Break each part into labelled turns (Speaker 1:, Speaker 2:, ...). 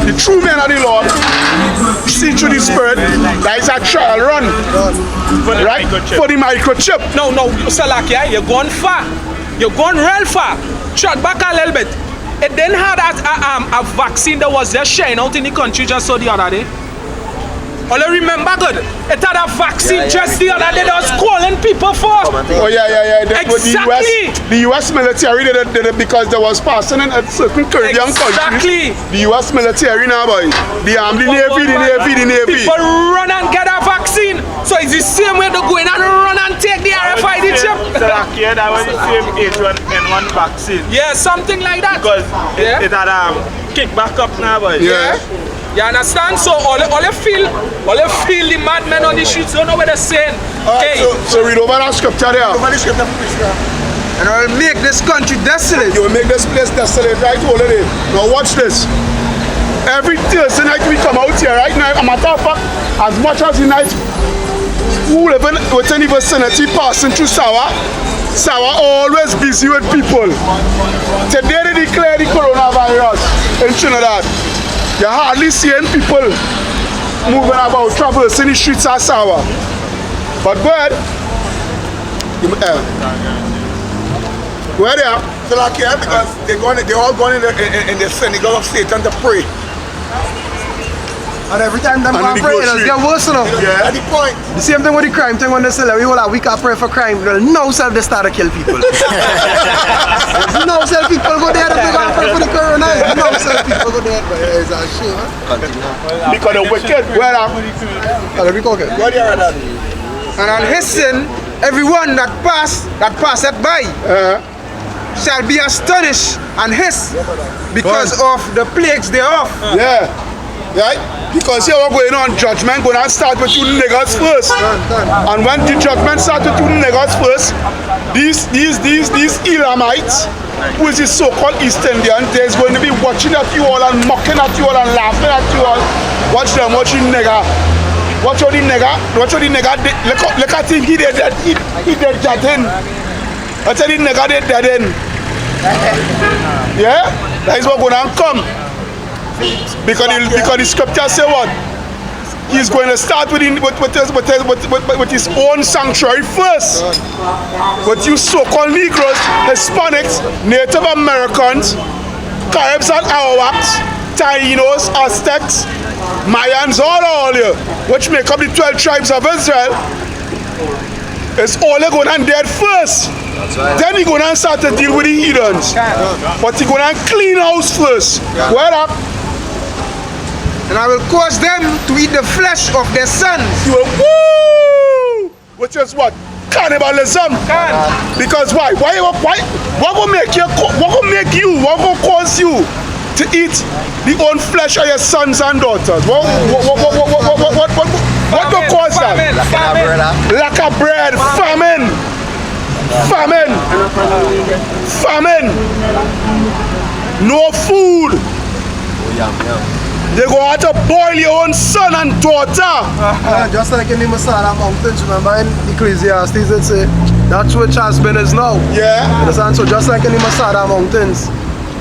Speaker 1: the true men of the Lord, see through the Spirit, that is a trial run. Right? For the microchip.
Speaker 2: No, Salakia, you're going far. You're going real far. Shut back a little bit. It didn't have a vaccine that was just sharing out in the country just so the other day. Only remember good, it had a vaccine just the other day that was calling people for.
Speaker 1: Oh yeah.
Speaker 2: Exactly.
Speaker 1: The US military did it because there was passing in a certain Caribbean countries. The US military now, boy. The army, the navy.
Speaker 2: People run and get a vaccine. So it's the same way to go in and run and take the RFID chip.
Speaker 3: That was the same H1N1 vaccine.
Speaker 2: Yeah, something like that.
Speaker 3: Because it had kick back up now, boy.
Speaker 2: Yeah. You understand? So all you feel the madmen on the streets don't know what they're saying.
Speaker 1: Okay. So read over that scripture there.
Speaker 4: And I will make this country desolate.
Speaker 1: You will make this place desolate, right? Hold it in. Now watch this. Every Thursday night we come out here, right now, a matter of fact, as much as the night who live within the vicinity passing through Sawa always busy with people. Today they declare the coronavirus in Trinidad. You're hardly seeing people moving about, traversing the streets of Sawa. But go ahead. Where they are?
Speaker 5: So like here, because they're all going in the synagogue of Satan to pray.
Speaker 4: And every time them go and pray, it'll get worse enough.
Speaker 5: Yeah, at the point.
Speaker 4: The same thing with the crime thing when they say we all a week of pray for crime. Well, now self they start to kill people. Now self people go there to go and pray for the corona. Now self people go there, but it's a shame.
Speaker 1: Because the wicked, where are
Speaker 4: and on his sin, everyone that passeth by shall be astonished and hiss because of the plagues thereof.
Speaker 1: Yeah. Right? Because here we're going on judgment, going to start with you niggas first. And when the judgment starts with you niggas first, these Elamites, who is the so-called East Indian, they're going to be watching at you all and mocking at you all and laughing at you all. Watch them, watch the nigga. Watch how the nigga, look at him, he did that in. Watch how the nigga did that in. Yeah? That is what's going to come. Because the scripture say what? He's going to start with his own sanctuary first. With you so-called Negroes, Hispanics, Native Americans, Caribs and Arawaks, Tainos, Aztecs, Mayans, all you, which make up the 12 tribes of Israel. It's all going on dead first. Then he's going to start to deal with the heathens. But he's going to clean house first. Where up?
Speaker 4: And I will cause them to eat the flesh of their sons.
Speaker 1: You will, woo! Which is what? Cannibalism. Because why? What will make you? What will cause you to eat the own flesh of your sons and daughters? What will cause that? Lack of bread. Famine. No food. They go out to boil your own son and daughter.
Speaker 4: Just like in the Masada Mountains, remember in Ecclesiastes it say, that's which has been is now.
Speaker 1: Yeah.
Speaker 4: Understand? So just like in the Masada Mountains,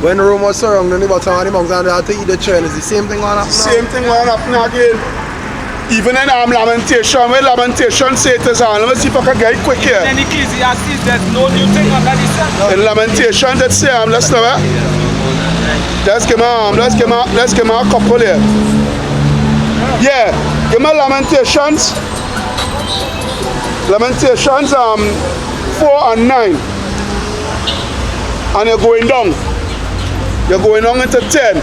Speaker 4: when Rome was surrounding the bottom of the mountain, they had to eat the churn. It's the same thing on up now.
Speaker 1: Same thing on up now again. Even in Lamentation, when Lamentation say it is on, let me see if I can get it quick here.
Speaker 2: In Ecclesiastes, there's no new thing under the sun.
Speaker 1: In Lamentation, let's say let's know it. Let's give me a couple here. Yeah, give me Lamentations. Lamentations 4 and 9. And you're going down. You're going down into 10.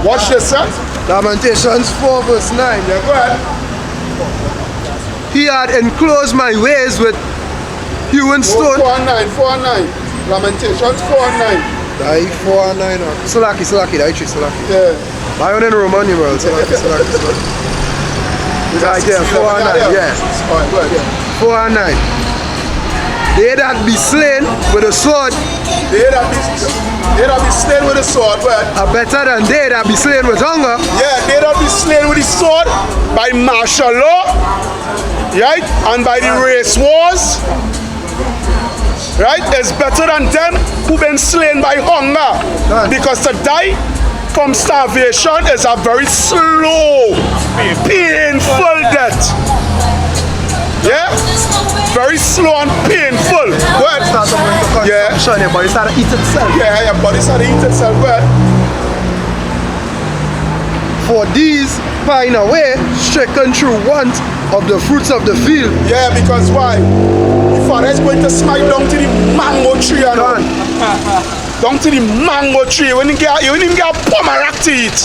Speaker 1: Watch this, sir.
Speaker 4: Lamentations 4 verse 9.
Speaker 1: Yeah, go ahead.
Speaker 4: He had enclosed my ways with hewn stone.
Speaker 1: 4 and 9. Lamentations 4 and 9.
Speaker 4: 4 and 9. Salaki, Salaki.
Speaker 1: Yeah.
Speaker 4: I own in Roman numerals. Salaki. Right there, 4 and 9. Yeah.
Speaker 1: Alright, go ahead, yeah.
Speaker 4: 4 and 9. They that be slain with a sword.
Speaker 1: They that be slain with a sword, but
Speaker 4: are better than they that be slain with hunger.
Speaker 1: Yeah, they that be slain with the sword by martial law, right? And by the race wars. right, is better than them who've been slain by hunger. Because to die from starvation is a very slow, painful death. Yeah? Very slow and painful. Well, yeah.
Speaker 6: Your body start to eat itself.
Speaker 1: Yeah, your body start to eat itself. Well,
Speaker 6: for these pine away, stricken through want of the fruits of the field.
Speaker 1: yeah, because why? The father is going to smite down to the mango tree and all. Down to the mango tree. When you get a pomerac to eat.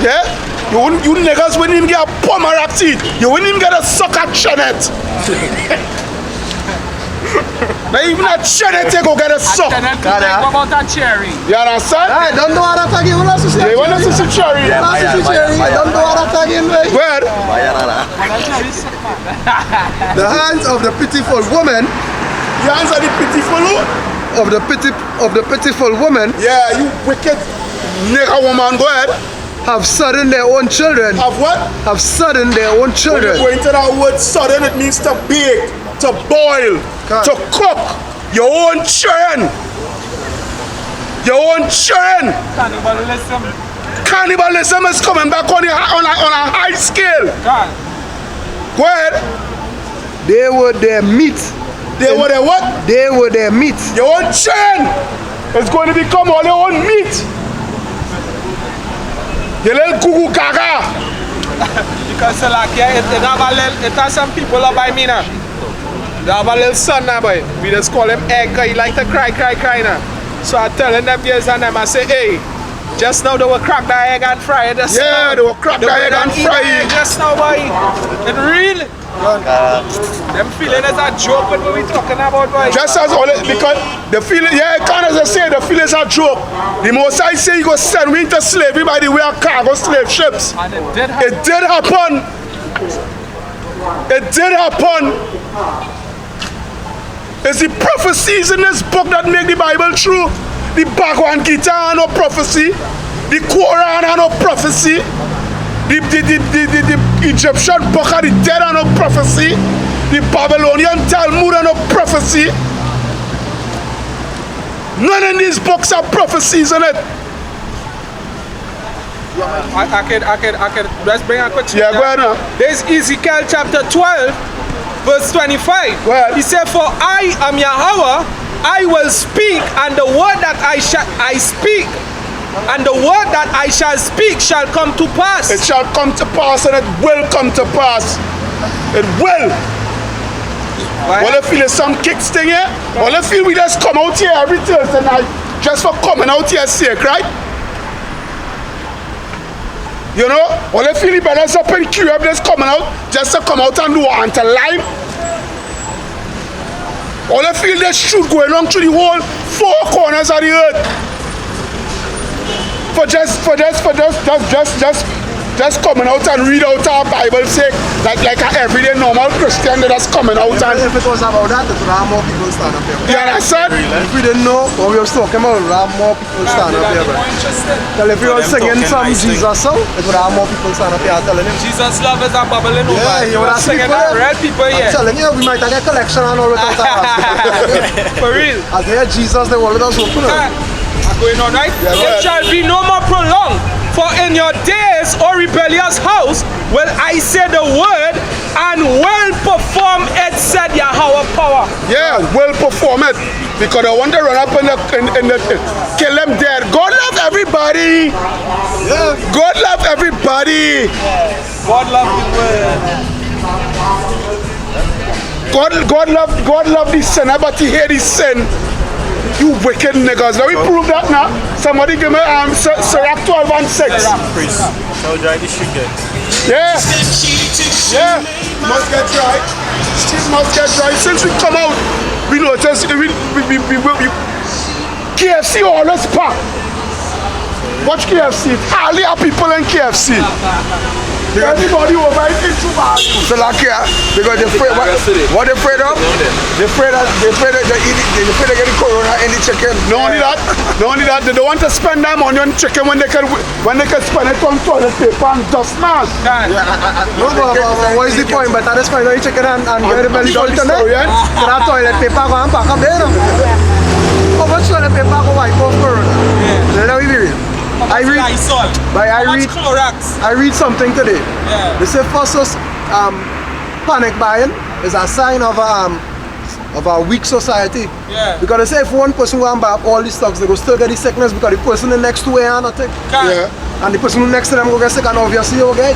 Speaker 1: Yeah? You niggas wouldn't even get a pomerac to eat. You wouldn't even get a sucker chenet. Not even a chenet you go get a suck.
Speaker 2: What about a cherry?
Speaker 1: You understand?
Speaker 6: I don't know what I'm talking about.
Speaker 1: They want us to see cherry.
Speaker 6: I don't know what I'm talking about.
Speaker 1: Where?
Speaker 6: The hands of the pitiful woman,
Speaker 1: You answer the pitiful.
Speaker 6: of the pitiful woman,
Speaker 1: Yeah, you wicked nigger woman. Go ahead.
Speaker 6: have sudden their own children.
Speaker 1: Have what?
Speaker 6: Have sudden their own
Speaker 1: When you
Speaker 6: children.
Speaker 1: go into that word sudden, it means to bake, to boil, to cook. Your own children. Your own children.
Speaker 2: Cannibalism.
Speaker 1: Cannibalism is coming back on a high scale.
Speaker 2: God.
Speaker 1: Go ahead.
Speaker 6: They were their meat.
Speaker 1: They were their what?
Speaker 6: They were their meat.
Speaker 1: Your own children is going to become all your own meat. Your little gugu gaga.
Speaker 2: Because like yeah, it has some people up by me now. They have a little son now, boy. We just call him egg, 'cause he like to cry now. So I telling them girls and them, I say, hey, just now they will crack the egg and fry it.
Speaker 1: Yeah, they will crack the egg and fry it.
Speaker 2: Just now, boy. It real. Them feeling is a joke what we talking about, boy.
Speaker 1: Just as all because the feeling, yeah, kind of as I say, the feeling is a joke. The most I say, you go send me into slavery by the way of cargo slave ships.
Speaker 2: And it did happen.
Speaker 1: It did happen. It did happen. It's the prophecies in this book that make the Bible true. The Bhagavad Gita are no prophecy. The Quran are no prophecy. The Egyptian book of the dead are no prophecy. The Babylonian Talmud are no prophecy. None of these books are prophecies in it.
Speaker 2: I could, let's bring a question.
Speaker 1: Yeah, go ahead now.
Speaker 2: There's Ezekiel chapter 12, verse 25.
Speaker 1: Well,
Speaker 2: He said, for I am Yahweh, I will speak, and the word that I speak, and the word that I shall speak shall come to pass.
Speaker 1: it shall come to pass and it will come to pass. It will. All I feel is some kicks thing here. All I feel we just come out here every Thursday night just for coming out here sick, right? You know, all I feel the brothers up in Cuba just coming out just to come out and do and to lie. All I feel this shoot going on through the whole four corners of the earth. For just coming out and read out our Bible sake like an everyday normal Christian that is coming out and
Speaker 6: If it was about that, it would have more people stand up here.
Speaker 1: you understand?
Speaker 6: If we didn't know what we were talking about, it would have more people stand up here. Tell if we were singing some Jesus song, it would have more people stand up here telling him.
Speaker 2: Jesus' love is a bubbling over.
Speaker 6: Yeah, you would have
Speaker 2: singing
Speaker 6: people
Speaker 2: that real people
Speaker 6: I'm
Speaker 2: here.
Speaker 6: telling you, we might have a collection and all without us.
Speaker 2: For real.
Speaker 6: As they hear Jesus, they will let us open up.
Speaker 2: Going on, right?
Speaker 1: Yeah,
Speaker 2: It shall be no more prolonged. For in your days, O rebellious house, will I say the word and will perform it, said Yahweh power.
Speaker 1: Yeah, will perform it. Because I want to run up in the kill them dead. God love everybody.
Speaker 6: Yeah.
Speaker 1: God love everybody.
Speaker 2: God love the word.
Speaker 1: God love the sinner, but he hate his sin. You wicked niggas. Let me prove that now. Somebody give me Sirach 12 and 6.
Speaker 3: Priest. So dry this shit get.
Speaker 1: Yeah. Yeah. Must get dry. Shit must get dry. Since we come out, we notice KFC always packed. Watch KFC. Hardly are people in KFC. Anybody over it into value.
Speaker 5: So like here, because they're afraid, what they're afraid of? They're afraid they get the corona in the chicken.
Speaker 1: Not only that, they don't want to spend their money on chicken when they can spend it on toilet paper and dust mask.
Speaker 6: No, but what is the point? But I just find out you chicken and get the belly full tonight. So that toilet paper go and pack up there. How much toilet paper go wipe off corona? Let me be real. I read something today. They say first panic buying is a sign of a weak society. Because they say if one person go and buy up all these stocks, they go still get the sickness because the person next to it and nothing. And the person next to them go get sick and obviously you get.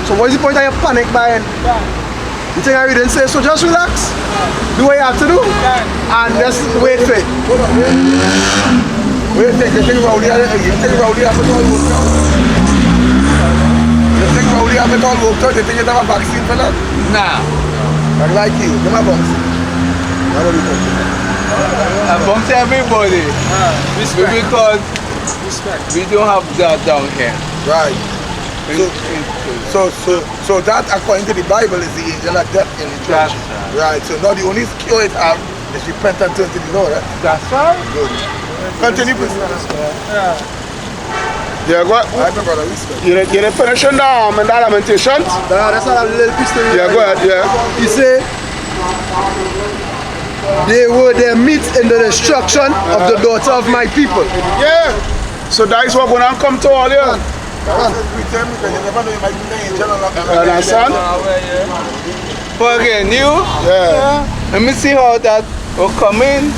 Speaker 6: So what is the point of your panic buying? You think I didn't say so? Just relax. Do what you have to do. And just wait for it.
Speaker 5: You think Rowdy has it all worked out? You think you have a vaccine for that?
Speaker 7: Nah.
Speaker 5: I like you. Give me a box.
Speaker 7: I bump everybody. Because we don't have that down here.
Speaker 5: Right. So that according to the Bible is the angel of death in the church. Right. So now the only skill it have is repent and turn to the Lord. Right?
Speaker 7: That's right.
Speaker 5: Good. Continue, please.
Speaker 1: Yeah, go ahead.
Speaker 5: I remember that respect.
Speaker 1: You didn't finish in the Lamentations?
Speaker 6: That's not a little piece to
Speaker 1: Yeah, go ahead, yeah.
Speaker 6: He said, they were their meat in the destruction of the daughter of my people.
Speaker 1: Yeah. So that is what going to come to all you. Understand?
Speaker 7: But again, let me see how that will come in.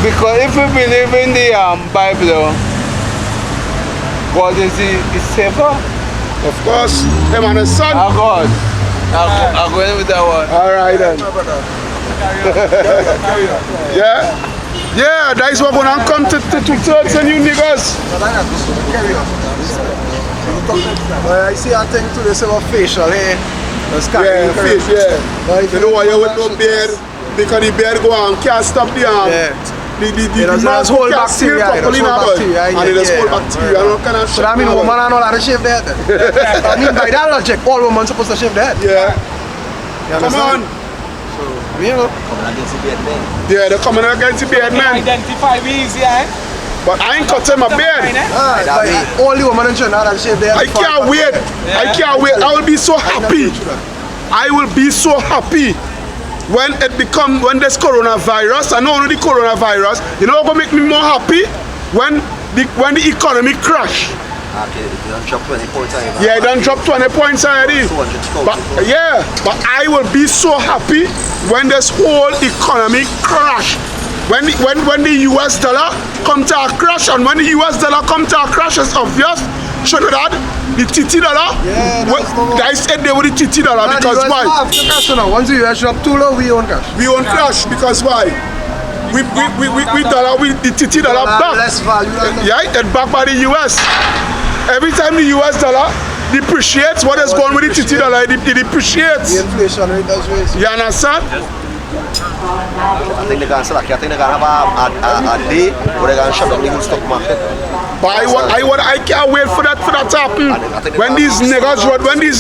Speaker 7: Because if we believe in the Bible, God is safer.
Speaker 1: Of course, him and his son.
Speaker 7: Our God. I'll go in with that one.
Speaker 1: Alright then. Yeah, that is what going to come to church and you niggas.
Speaker 6: I see a thing to this about facial hair.
Speaker 1: Yeah, face, yeah. You know why you with no beard? Because the beard go on, can't stop the the mass
Speaker 6: whole
Speaker 1: can't seal
Speaker 6: bacteria,
Speaker 1: properly now, and it is whole bacteria. I don't kind of
Speaker 6: so that means women are not allowed to shave their head. I mean by that logic, all women supposed to shave their head.
Speaker 1: Yeah. Come on.
Speaker 6: So, you know.
Speaker 1: Yeah, they're coming against the beard man.
Speaker 2: Identify me easy, eh?
Speaker 1: But I ain't cutting my beard.
Speaker 6: All the women in China that shave their head.
Speaker 1: I can't wait. I can't wait. I will be so happy. I will be so happy when this coronavirus, and not only the coronavirus, you know what will make me more happy? When the economy crash.
Speaker 8: Okay, it done drop 20 points already.
Speaker 1: Yeah, it done drop 20 points already. But I will be so happy when this whole economy crash. When the US dollar come to a crash, and when the US dollar come to a crash, it's obvious. Trinidad, the TT dollar, guys said they were the TT dollar because why?
Speaker 6: Once the US drop too low, we won't crash.
Speaker 1: We won't crash because why? We dollar, the TT dollar back.
Speaker 6: Less value.
Speaker 1: Yeah, it's backed by the US. Every time the US dollar depreciates, what is going with the TT dollar? It depreciates.
Speaker 6: The inflation rate does raise.
Speaker 1: You understand?
Speaker 8: I think they're going to have a day where they're going to shut down the whole stock market.
Speaker 1: But I can't wait for that to happen. When these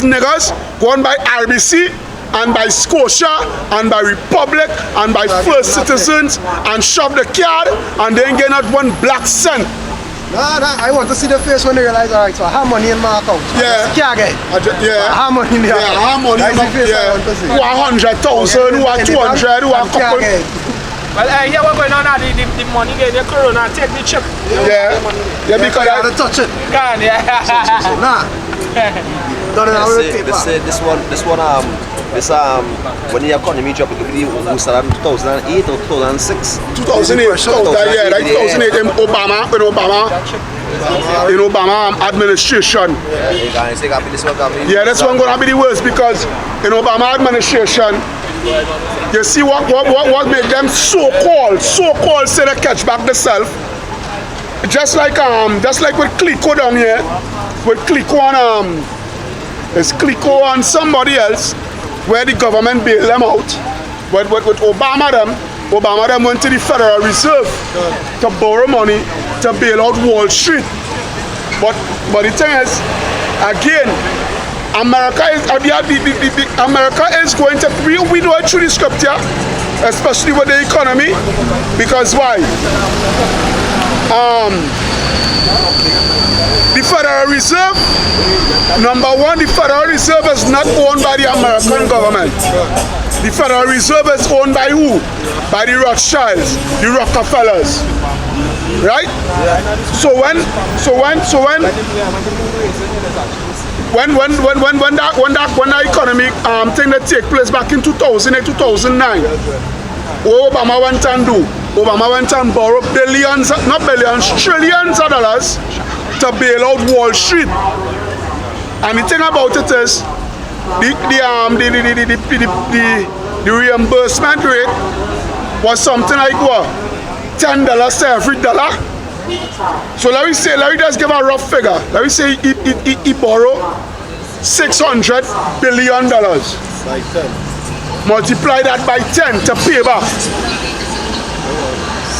Speaker 1: niggas go on by RBC and by Scotia and by Republic and by First Citizens and shove the card and then get not one black cent.
Speaker 6: I want to see the face when they realize, alright, so I have money in my account.
Speaker 1: Yeah.
Speaker 6: Can't get.
Speaker 1: Yeah.
Speaker 6: I have money in the account.
Speaker 1: Yeah, I have money in my account. Who are 100,000, who are 200, who are couple.
Speaker 2: Well, here we're going on now, the money get the corona, take the chip.
Speaker 1: Yeah. Yeah, because
Speaker 6: I gotta touch it.
Speaker 2: Can, yeah.
Speaker 6: Nah.
Speaker 8: When the economy dropped, it started in 2008 or 2006.
Speaker 1: 2008, yeah, like 2008 in Obama administration. Yeah, this one gonna be the worst because in Obama administration, you see what make them so-called say they catch back themselves. Just like with Clico down here, with Clico and it's Clico and somebody else, where the government bailed them out. But with Obama them went to the Federal Reserve to borrow money to bail out Wall Street. But the thing is, again, America is going to, we know it through the scripture, especially with the economy, because why? The Federal Reserve, number one, the Federal Reserve is not owned by the American government. The Federal Reserve is owned by who? By the Rothschilds, the Rockefellers, right? So when that economic thing that take place back in 2008, 2009, what Obama went and do? Obama went and borrow billions, not billions, trillions of dollars to bail out Wall Street. And the thing about it is, the reimbursement rate was something like what? $10 to every dollar. So let me just give a rough figure. Let me say he borrowed $600 billion. Multiply that by 10 to pay back.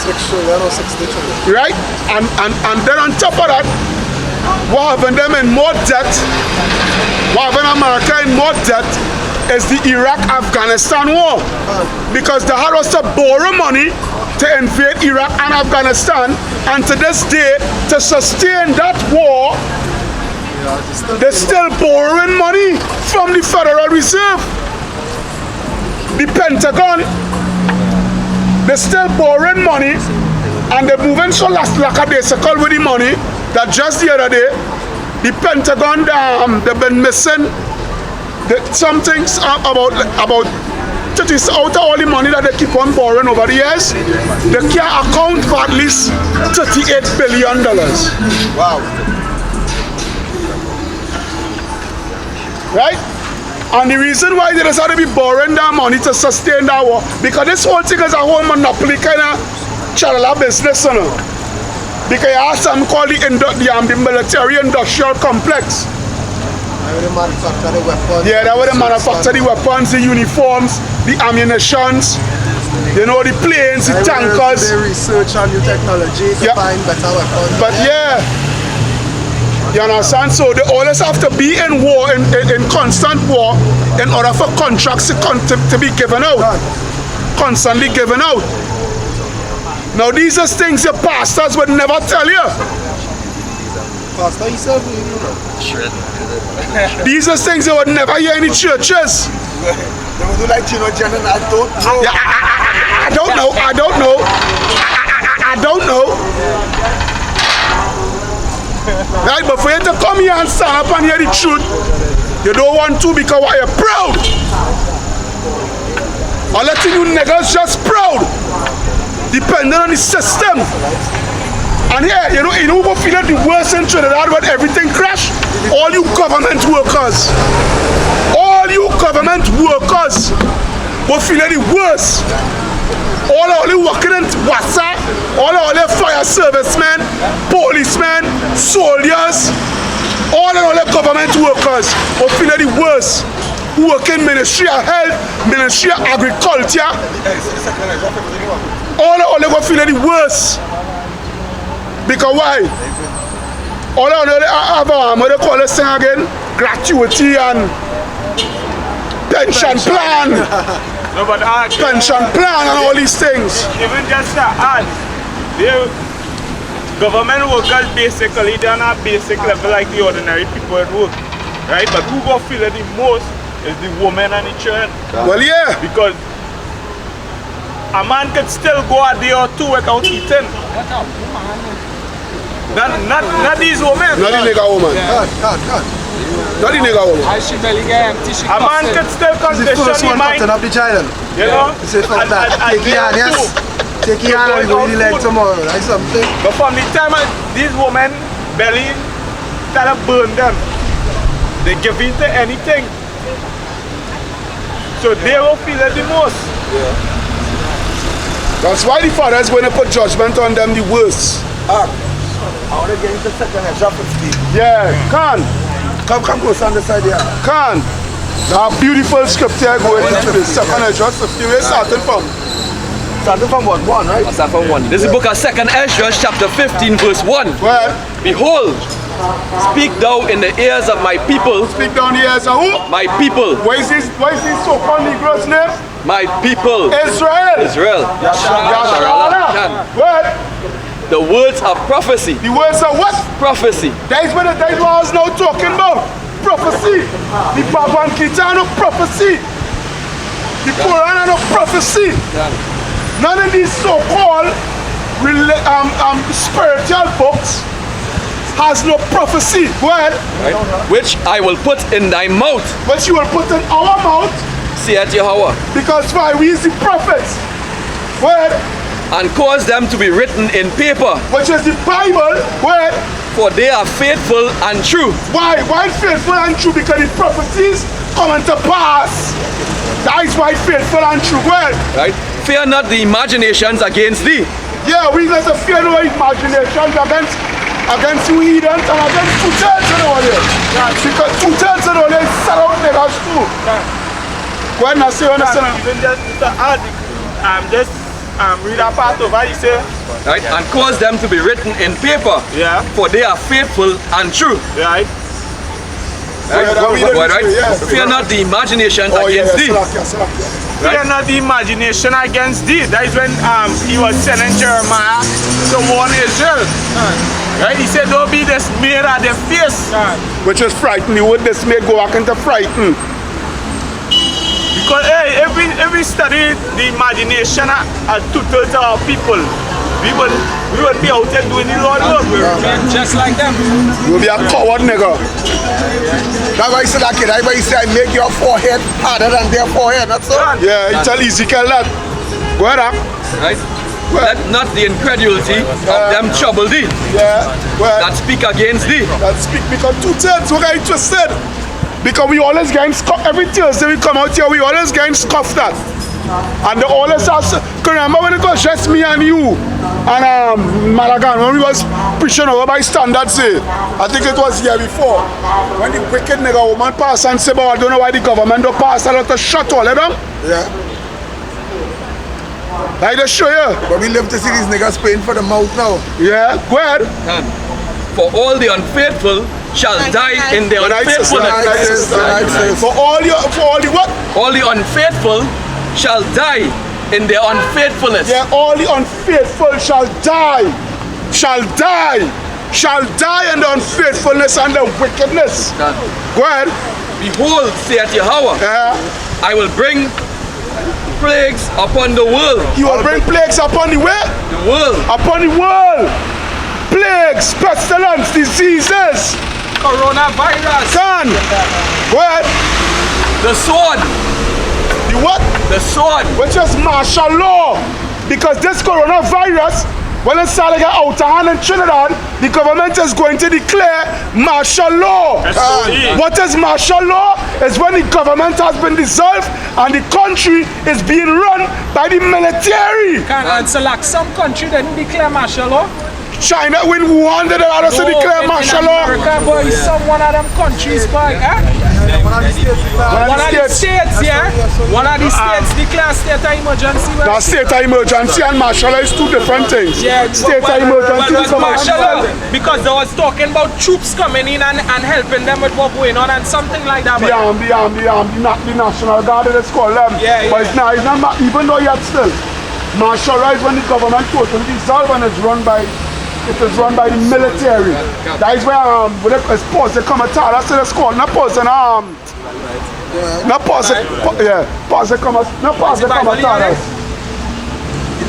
Speaker 6: 6 trillion or 60 trillion.
Speaker 1: Right? And then on top of that, what having them in more debt, what having America in more debt is the Iraq-Afghanistan war. Because the hard was to borrow money to invade Iraq and Afghanistan, and to this day, to sustain that war, they're still borrowing money from the Federal Reserve. The Pentagon, they're still borrowing money, and they're moving so lackadaisical with the money that just the other day, the Pentagon, they've been missing some things about out of all the money that they keep on borrowing over the years. They can account for at least $38 billion.
Speaker 5: Wow.
Speaker 1: Right? And the reason why they decided to be borrowing that money to sustain that war, because this whole thing is a whole monopoly kind of chalala business, you know. Because you have something called the military industrial complex.
Speaker 6: They manufacture the weapons.
Speaker 1: Yeah, that's where they manufacture the weapons, the uniforms, the ammunitions, you know, the planes, the tankers.
Speaker 6: They research on new technology to find better weapons.
Speaker 1: But yeah, you understand? So they always have to be in war, in constant war, in order for contracts to be given out. Constantly given out. Now these are things your pastors would never tell you.
Speaker 6: Pastor, he said,
Speaker 1: These are things you would never hear in the churches.
Speaker 5: They would do like Chino Jen and I don't know.
Speaker 1: Yeah, I don't know. I don't know. Right, but for you to come here and stand up and hear the truth, you don't want to because why you're proud. I'm letting you niggas just proud. Depending on the system. And yeah, you know who feel the worst in Trinidad when everything crashed? All you government workers. All you government workers will feel the worst. All the working in WhatsApp, all the fire servicemen, policemen, soldiers, all the government workers will feel the worst. Who work in Ministry of Health, Ministry of Agriculture, all will feel the worst. Because why? All I have what they call this thing again? Gratuity and pension plan.
Speaker 3: No, but
Speaker 1: pension plan and all these things.
Speaker 3: Even just to add, government workers basically, they're not basic level like the ordinary people at work. Right? But who go feel it the most is the woman and the children.
Speaker 1: Well, yeah.
Speaker 3: Because a man could still go a day or two without eating. Not these women.
Speaker 1: Not the nigga woman. Not the nigga woman.
Speaker 3: A man could still condition the mind.
Speaker 6: Up the child.
Speaker 3: You know?
Speaker 6: Take your hand, yes. Take your hand and go in the leg tomorrow. Like something.
Speaker 3: But from the time these women belly start to burn them, they give in to anything. So they will feel it the most.
Speaker 1: Yeah. That's why the Father is going to put judgment on them the worst.
Speaker 5: I want to get into second extra 50.
Speaker 1: Yeah, can.
Speaker 5: Come close on the side here.
Speaker 1: Can. Now beautiful scripture going into the second extra 50. We're starting from
Speaker 5: what? 1, right?
Speaker 9: Start from 1. This is the book of 2nd Ezra, chapter 15, verse 1.
Speaker 1: Well,
Speaker 9: Behold, Speak thou in the ears of my people.
Speaker 1: Speak down the ears of who?
Speaker 9: My people.
Speaker 1: What is this so-called Negro's name?
Speaker 9: My people.
Speaker 1: Israel.
Speaker 9: Israel.
Speaker 1: Yasharala. What?
Speaker 9: The words of prophecy.
Speaker 1: The words of what?
Speaker 9: Prophecy.
Speaker 1: That is what I was now talking about. Prophecy. The Bhagavad Gita no prophecy. The Quran no prophecy. None of these so-called spiritual books has no prophecy. Go ahead.
Speaker 9: Right. Which I will put in thy mouth.
Speaker 1: Which you will put in our mouth.
Speaker 9: Saith Yahweh.
Speaker 1: Because why? We is the prophets. Go ahead.
Speaker 9: And cause them to be written in paper.
Speaker 1: Which is the Bible. Go ahead.
Speaker 9: For they are faithful and true.
Speaker 1: Why? Why faithful and true? Because the prophecies come to pass. That is why faithful and true. Go ahead.
Speaker 9: Right. Fear not the imaginations against thee.
Speaker 1: Yeah, we let us fear no imaginations against you heathens and against two-thirds of the audience. Because two-thirds of the audience sell out niggas too. Go ahead and say you understand.
Speaker 3: Even just to add, just read a part of what you say.
Speaker 9: Right, and cause them to be written in paper.
Speaker 3: Yeah.
Speaker 9: For they are faithful and true.
Speaker 3: Right.
Speaker 9: Right. Fear not the imaginations against thee.
Speaker 3: Fear not the imagination against thee. That is when he was sending Jeremiah to warn Israel. Right? He said, don't be dismayed at their face.
Speaker 1: Which is frightened. You would dismay go back into frightened.
Speaker 3: Because hey, every study the imagination of two-thirds of our people, we would be out there doing the Lord work.
Speaker 2: Just like them.
Speaker 1: You'll be a coward nigga.
Speaker 5: That's why he said that kid. That's why he said make your forehead harder than their forehead. That's all.
Speaker 1: Yeah, he tell Ezekiel that. Go ahead,
Speaker 9: right? Let not the incredulity of them trouble thee.
Speaker 1: Yeah.
Speaker 9: That speak against thee.
Speaker 1: That speak because two-thirds what I just said. Because we always getting scuffed. Every Thursday we come out here, we always getting scuffed at. And they always ask, remember when it was just me and you and Malagan, when we was preaching over by Standard say, I think it was here before, when the wicked nigga woman passed and said, but I don't know why the government don't pass a lot of shut all of them.
Speaker 5: Yeah.
Speaker 1: I just show you.
Speaker 5: But we live to see these niggas paying for the mouth now.
Speaker 1: Yeah, go ahead.
Speaker 9: For all the unfaithful shall die in their unfaithfulness.
Speaker 1: For all the what?
Speaker 9: All the unfaithful shall die in their unfaithfulness.
Speaker 1: Yeah, all the unfaithful shall die. Shall die in the unfaithfulness and the wickedness. Go ahead.
Speaker 9: Behold, saith Yahweh, I will bring plagues upon the world.
Speaker 1: You will bring plagues upon the where?
Speaker 9: The world.
Speaker 1: Upon the world. Plagues, pestilence, diseases.
Speaker 2: Coronavirus.
Speaker 1: Son. Go ahead.
Speaker 9: The sword.
Speaker 1: The what?
Speaker 9: The sword.
Speaker 1: Which is martial law. Because this coronavirus, when it started to get out of hand in Trinidad, the government is going to declare martial law. What is martial law? Is when the government has been dissolved and the country is being run by the military.
Speaker 2: Can't answer like some country didn't declare martial law.
Speaker 1: China, when Wuhan did it, to declare martial law.
Speaker 2: America, boy, some one of them countries, boy, One of the states, yeah. One of the states declare state of emergency.
Speaker 1: Now, state of emergency and martial law is two different things.
Speaker 2: Yeah,
Speaker 1: state of emergency is
Speaker 2: martial law. Because they was talking about troops coming in and helping them with what going on and something like that.
Speaker 1: The National Guard, it's called them.
Speaker 2: Yeah,
Speaker 1: but it's not, even though yet still, martial law is when the government totally dissolved and it's run by the military. That is where it's supposed to come at all. That's what it's called. Not supposed to come at all. I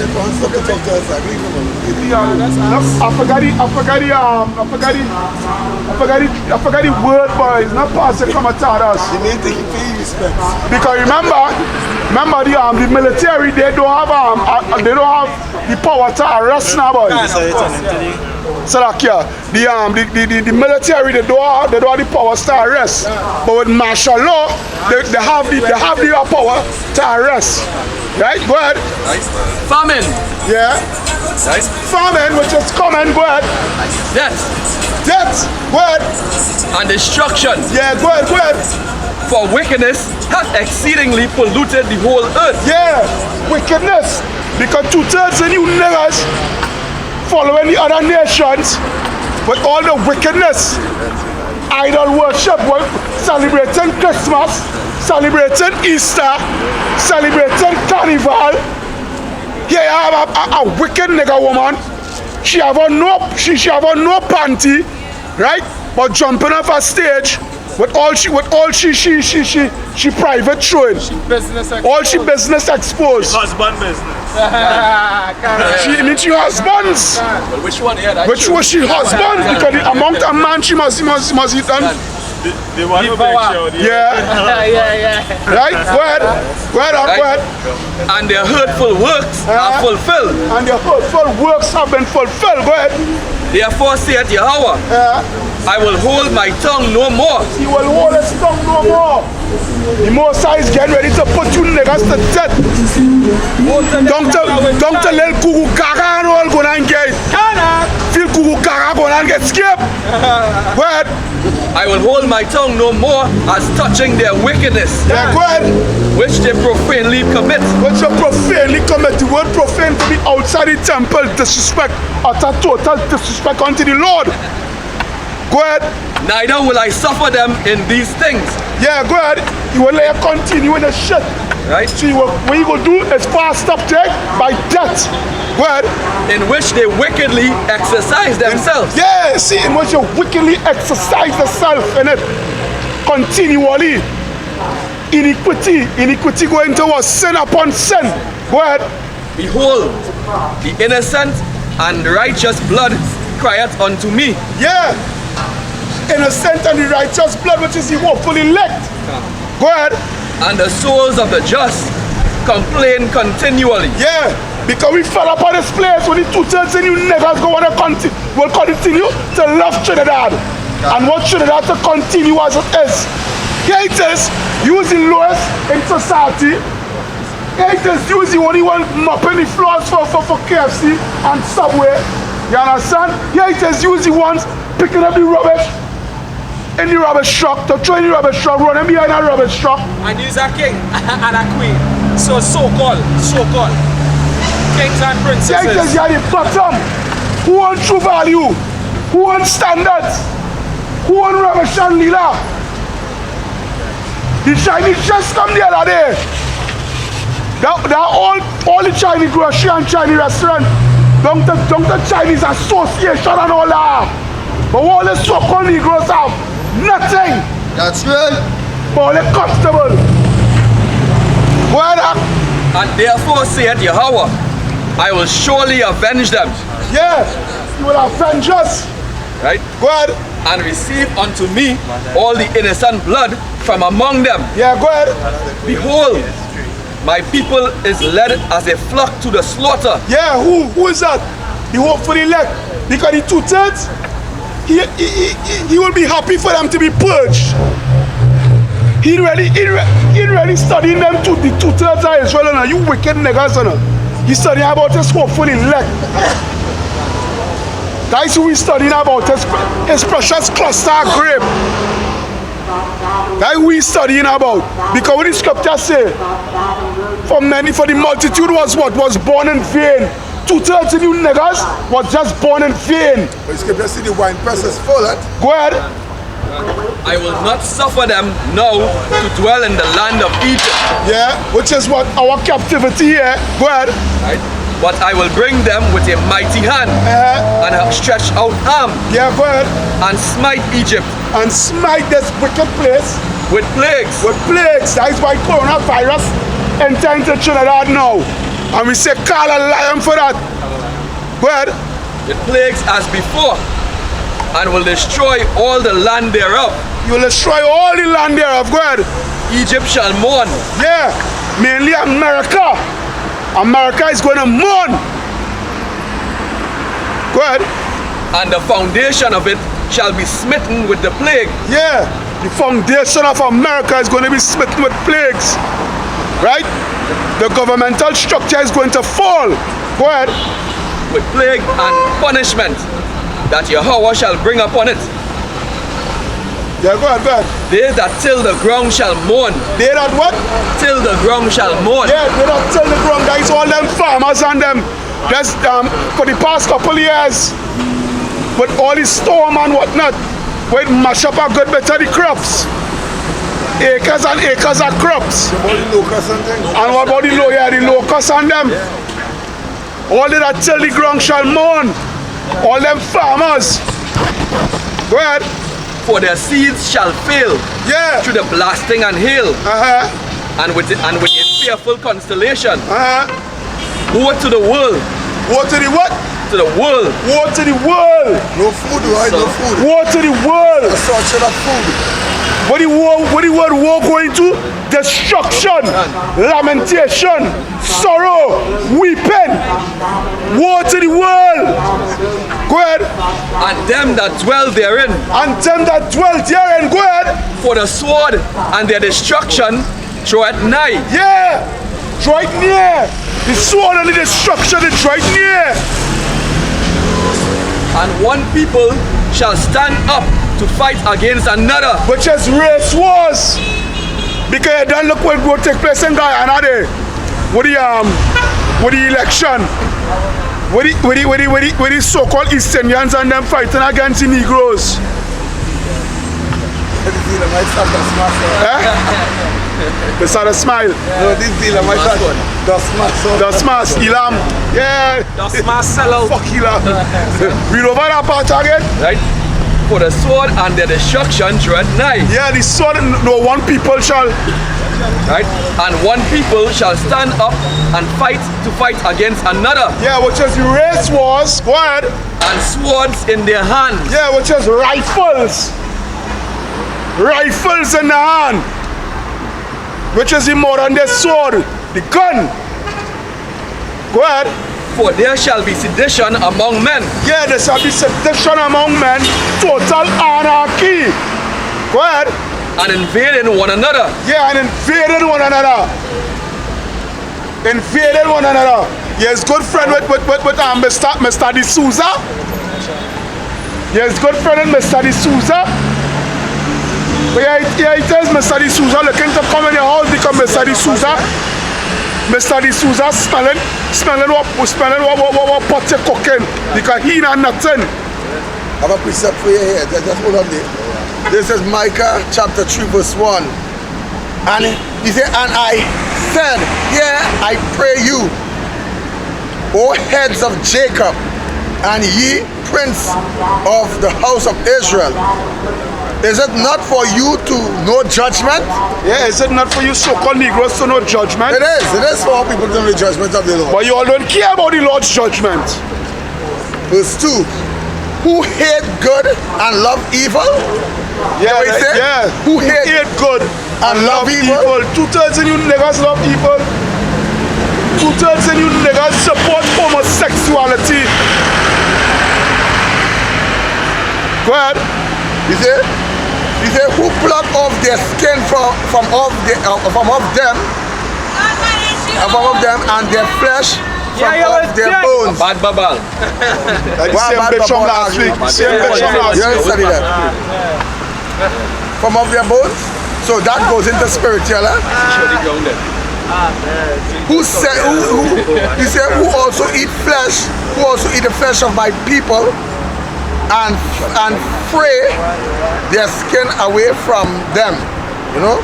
Speaker 1: forgot the word, but it's not supposed to come at us. Because remember the military, they don't have the power to arrest nobody. So like the military, they don't have the power to arrest. But with martial law, they have the power to arrest. Right? Go ahead.
Speaker 9: Famine.
Speaker 1: Yeah.
Speaker 9: Right.
Speaker 1: Famine, which is common. Go ahead.
Speaker 9: Death.
Speaker 1: Go ahead.
Speaker 9: And destruction.
Speaker 1: Yeah. Go ahead.
Speaker 9: For wickedness hath exceedingly polluted the whole earth.
Speaker 1: Yeah. Wickedness. Because 2/3 of you niggas following the other nations with all the wickedness, idol worship, celebrating Christmas, celebrating Easter, celebrating Carnival. Here you have a wicked nigger woman. She have on no panty, right? But jumping off a stage with all she private showing. All she business exposed.
Speaker 3: Husband business.
Speaker 1: She husbands.
Speaker 9: Well, which one here?
Speaker 1: Which was she husbands? Because the amount of man she must eat done.
Speaker 3: They want to make sure.
Speaker 1: Yeah. Right? Go ahead. Go ahead.
Speaker 9: And their hurtful works are fulfilled.
Speaker 1: And their hurtful works have been fulfilled. Go ahead.
Speaker 9: Therefore saith Yahweh, I will hold my tongue no more.
Speaker 1: He will hold his tongue no more. The Most High is getting ready to put you niggas to death. Don't tell little Kuku Kaka and all go and get. Feel Kuku Kaka go and get skipped. Go ahead.
Speaker 9: I will hold my tongue no more as touching their wickedness.
Speaker 1: Yeah, go ahead.
Speaker 9: Which they profanely commit.
Speaker 1: Which they profanely commit. The word profane to be outside the temple, disrespect, utter total disrespect unto the Lord. Go ahead.
Speaker 9: Neither will I suffer them in these things.
Speaker 1: Yeah, go ahead. You will let you continue in the shit.
Speaker 9: Right?
Speaker 1: So what you will do is fast up take by death. Go ahead.
Speaker 9: In which they wickedly exercise themselves.
Speaker 1: Yeah, see, in which you wickedly exercise yourself in it. Continually. Iniquity going towards sin upon sin. Go ahead.
Speaker 9: Behold, the innocent and righteous blood crieth unto me.
Speaker 1: Yeah. Innocent and the righteous blood, which is the hopeful elect. Go ahead.
Speaker 9: And the souls of the just complain continually.
Speaker 1: Yeah. Because we fell upon this place when the 2/3 and you niggas go on will continue to love Trinidad. And want Trinidad to continue as it is. Here it is, you is the lowest in society. Here it is, you is the only one mopping the floors for KFC and Subway. You understand? Here it is, you is the ones picking up the rubbish in the rubbish truck, to throw in the rubbish truck, running behind a rubbish truck.
Speaker 2: And he's a king and a queen. So-called kings and princesses.
Speaker 1: Here it is, you are the bottom. Who want true value? Who want standards? Who want rubbish and lila? The Chinese just come the other day. They're all the Chinese grocery and Chinese restaurant. Don't the Chinese association and all that. But all the so-called Negroes have nothing.
Speaker 5: That's right.
Speaker 1: But all the comfortable. Well,
Speaker 9: And therefore saith Yahweh, I will surely avenge them.
Speaker 1: yeah, you will avenge us.
Speaker 9: Right?
Speaker 1: Go ahead.
Speaker 9: And receive unto me all the innocent blood from among them.
Speaker 1: Yeah, go ahead.
Speaker 9: Behold, my people is led as a flock to the slaughter.
Speaker 1: Yeah, who is that? The hopeful elect. Because the 2/3, he will be happy for them to be purged. He really studying them to the 2/3 of Israel and you wicked niggas. He's studying about his hopeful elect. That's who he's studying about, his precious cluster grape. That's who he's studying about. Because what the scripture say, for the multitude was what? Was born in vain. 2/3 of you niggas was just born in vain.
Speaker 5: But the scripture see the wine press is full, right?
Speaker 1: Go ahead.
Speaker 9: I will not suffer them now to dwell in the land of Egypt.
Speaker 1: Yeah, which is what our captivity here. Go ahead.
Speaker 9: Right? But I will bring them with a mighty hand and a stretched out arm.
Speaker 1: Yeah, go ahead.
Speaker 9: And smite Egypt.
Speaker 1: And smite this wicked place.
Speaker 9: With plagues.
Speaker 1: With plagues. That is why coronavirus enter into Trinidad now. And we say call a lion for that. Go ahead.
Speaker 9: With plagues as before. And will destroy all the land thereof.
Speaker 1: You will destroy all the land thereof. Go ahead.
Speaker 9: Egypt shall mourn.
Speaker 1: Yeah. Mainly America. America is going to mourn. Go ahead.
Speaker 9: And the foundation of it shall be smitten with the plague.
Speaker 1: Yeah. The foundation of America is going to be smitten with plagues. Right? The governmental structure is going to fall. Go ahead.
Speaker 9: With plague and punishment that Yahweh shall bring upon it.
Speaker 1: Yeah, go ahead, go ahead.
Speaker 9: They that till the ground shall mourn.
Speaker 1: They that what?
Speaker 9: Till the ground shall mourn.
Speaker 1: Yeah, they that till the ground. That is all them farmers and them. That's for the past couple of years. with all the storm and whatnot, when it mash up a good bit of the crops. Acres and acres of crops. And what about the locusts and them? All that till the ground shall mourn. All them farmers. Go ahead.
Speaker 9: For their seeds shall fail through the blasting and hail, and with a fearful constellation. Woe to the world.
Speaker 1: Woe to the what?
Speaker 9: To the world.
Speaker 1: Woe to the world.
Speaker 5: No food, right? No food.
Speaker 1: Woe to the world.
Speaker 5: A such of food.
Speaker 1: What the word war going to? Destruction, lamentation, sorrow, weeping. Woe to the world. Go ahead.
Speaker 9: And them that dwell therein.
Speaker 1: And them that dwell therein. Go ahead.
Speaker 9: For the sword and their destruction draweth nigh.
Speaker 1: Yeah. Draw it near. The sword and the destruction is right near.
Speaker 9: And one people shall stand up to fight against another.
Speaker 1: Which is race wars. Because you don't look what will take place in Guyana there. With the election. With the so-called East Indians and them fighting against the Negroes. They start to smile.
Speaker 5: No, this dealer might start
Speaker 1: the smash, Elam. Yeah.
Speaker 2: The smash sell out.
Speaker 1: Fuck Elam. Read over that part again.
Speaker 9: Right? For the sword and their destruction draweth nigh.
Speaker 1: Yeah, the sword, no one people shall.
Speaker 9: Right? And one people shall stand up and fight against another.
Speaker 1: Yeah, which is race wars. Go ahead.
Speaker 9: And swords in their hands.
Speaker 1: Yeah, which is rifles. Rifles in the hand. Which is the modern day sword. The gun. Go ahead.
Speaker 9: For there shall be sedition among men.
Speaker 1: Yeah, there shall be sedition among men. Total anarchy. Go ahead.
Speaker 9: And invading one another.
Speaker 1: Yeah, and invading one another. Invading one another. Yeah, his good friend with Mr. D'Souza. Yeah, his good friend with Mr. D'Souza. But yeah, he tells Mr. D'Souza looking to come in your house because Mr. D'Souza smelling what pot you cooking because he not nothing.
Speaker 5: I have a precept for you here. Just hold on there. This is Micah chapter 3 verse 1. And he said, and I said, yeah, I pray you, O heads of Jacob, and ye prince of the house of Israel. Is it not for you to know judgment?
Speaker 1: Yeah, is it not for you so-called Negroes to know judgment?
Speaker 5: It is. It is for all people to know the judgment of the Lord.
Speaker 1: But you all don't care about the Lord's judgment.
Speaker 5: Verse 2. Who hate good and love evil?
Speaker 1: Yeah,
Speaker 5: you know
Speaker 1: yeah.
Speaker 5: Who hate
Speaker 1: good and love evil? 2/3 of you niggas love evil. 2/3 of you niggas support homosexuality. Go ahead.
Speaker 5: He said, who pluck off their skin from off them and their flesh from off their bones.
Speaker 9: Bad babal.
Speaker 1: Same bitch from last week. Same bitch from last week.
Speaker 5: You study that? From off their bones? So that goes into spiritual. Who said who also eat flesh, who also eat the flesh of my people and fray their skin away from them. You know?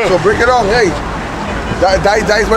Speaker 5: So break it down, hey. That is what